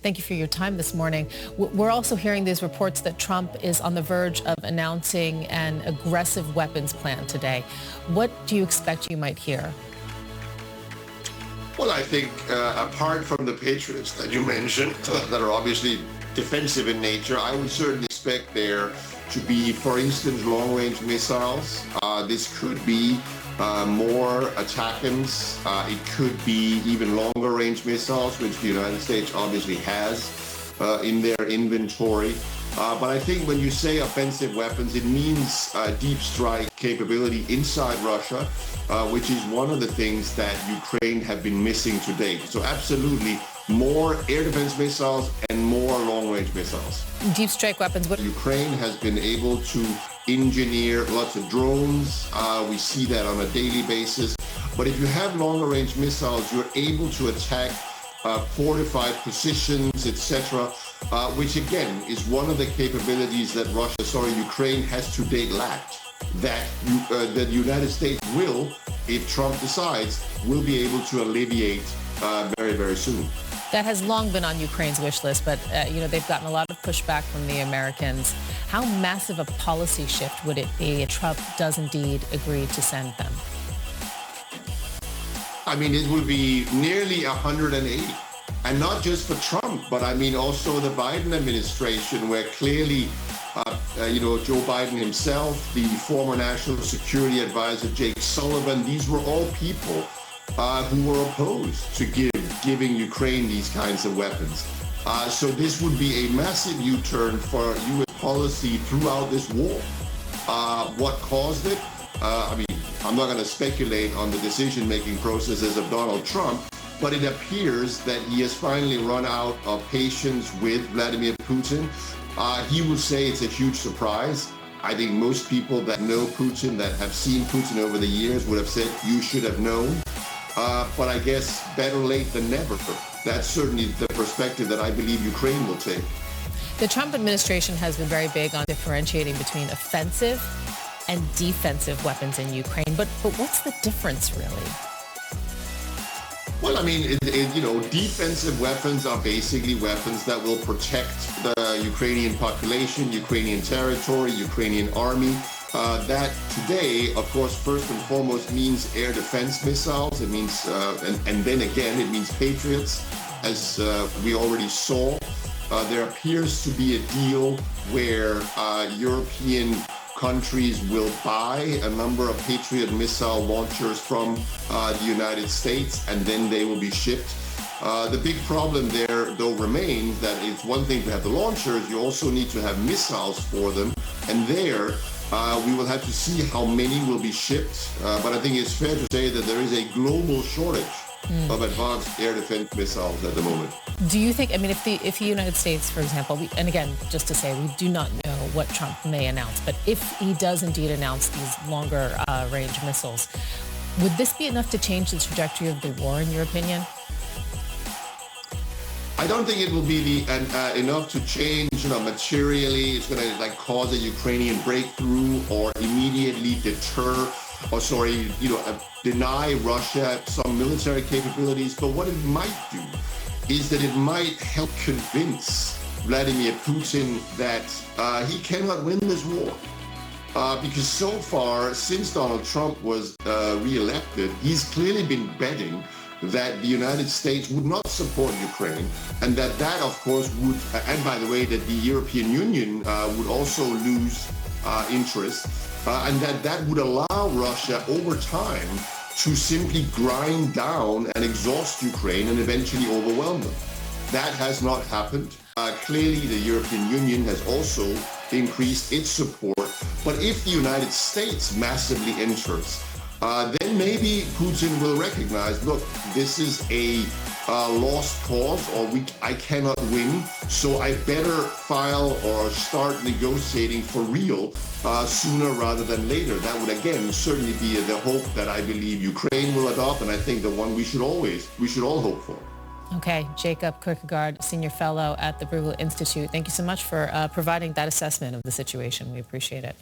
Thank you for your time this morning. We're also hearing these reports that Trump is on the verge of announcing an aggressive weapons plan today. What do you expect you might hear? Well, I think apart from the Patriots that you mentioned, that are obviously defensive in nature, I would certainly expect there to be, for instance, long-range missiles. This could be more ATACMS. It could be even longer-range missiles, which the United States obviously has in their inventory. But I think when you say offensive weapons, it means deep strike capability inside Russia, which is one of the things that Ukraine have been missing to date. So absolutely more air defense missiles and more long-range missiles. Deep strike weapons. Ukraine has been able to engineer lots of drones. We see that on a daily basis. But if you have longer-range missiles, you're able to attack fortified positions, etc., which again is one of the capabilities that Ukraine has to date lacked. That the United States will, if Trump decides, will be able to alleviate very, very soon. That has long been on Ukraine's wish list, but they've gotten a lot of pushback from the Americans. How massive a policy shift would it be if Trump does indeed agree to send them? I mean, it will be nearly 180. And not just for Trump, but I mean also the Biden administration, where clearly, Joe Biden himself, the former National Security Advisor Jake Sullivan, these were all people who were opposed to giving Ukraine these kinds of weapons. So this would be a massive U-turn for U.S. policy throughout this war. What caused it? I'm not going to speculate on the decision-making processes of Donald Trump, but it appears that he has finally run out of patience with Vladimir Putin. He will say it's a huge surprise. I think most people that know Putin, that have seen Putin over the years, would have said, you should have known. But I guess better late than never. That's certainly the perspective that I believe Ukraine will take. The Trump administration has been very big on differentiating between offensive and defensive weapons in Ukraine. But what's the difference, really? Well, I mean, defensive weapons are basically weapons that will protect the Ukrainian population, Ukrainian territory, Ukrainian army. That today, of course, first and foremost means air defense missiles. It means, and then again, it means Patriots, as we already saw. There appears to be a deal where European countries will buy a number of Patriot missile launchers from the United States, and then they will be shipped. The big problem there, though, remains that it's one thing to have the launchers, you also need to have missiles for them, and there we will have to see how many will be shipped. But I think it's fair to say that there is a global shortage of advanced air defense missiles at the moment. Do you think, if the United States, for example, and again, just to say, we do not know what Trump may announce, but if he does indeed announce these longer range missiles, would this be enough to change the trajectory of the war, in your opinion? I don't think it will be enough to change, materially. It's going to cause a Ukrainian breakthrough or immediately deny Russia some military capabilities. But what it might do is that it might help convince Vladimir Putin that he cannot win this war. Because so far, since Donald Trump was reelected, he's clearly been betting that the United States would not support Ukraine, and that of course would, and by the way, that the European Union would also lose interest, and that would allow Russia over time to simply grind down and exhaust Ukraine and eventually overwhelm them. That has not happened. Clearly, the European Union has also increased its support, but if the United States massively enters, then maybe Putin will recognize, look, this is a lost cause, or I cannot win, so I better file or start negotiating for real sooner rather than later. That would, again, certainly be the hope that I believe Ukraine will adopt, and I think the one we should all hope for. Okay, Jacob Kierkegaard, Senior Fellow at the Bruegel Institute. Thank you so much for providing that assessment of the situation. We appreciate it.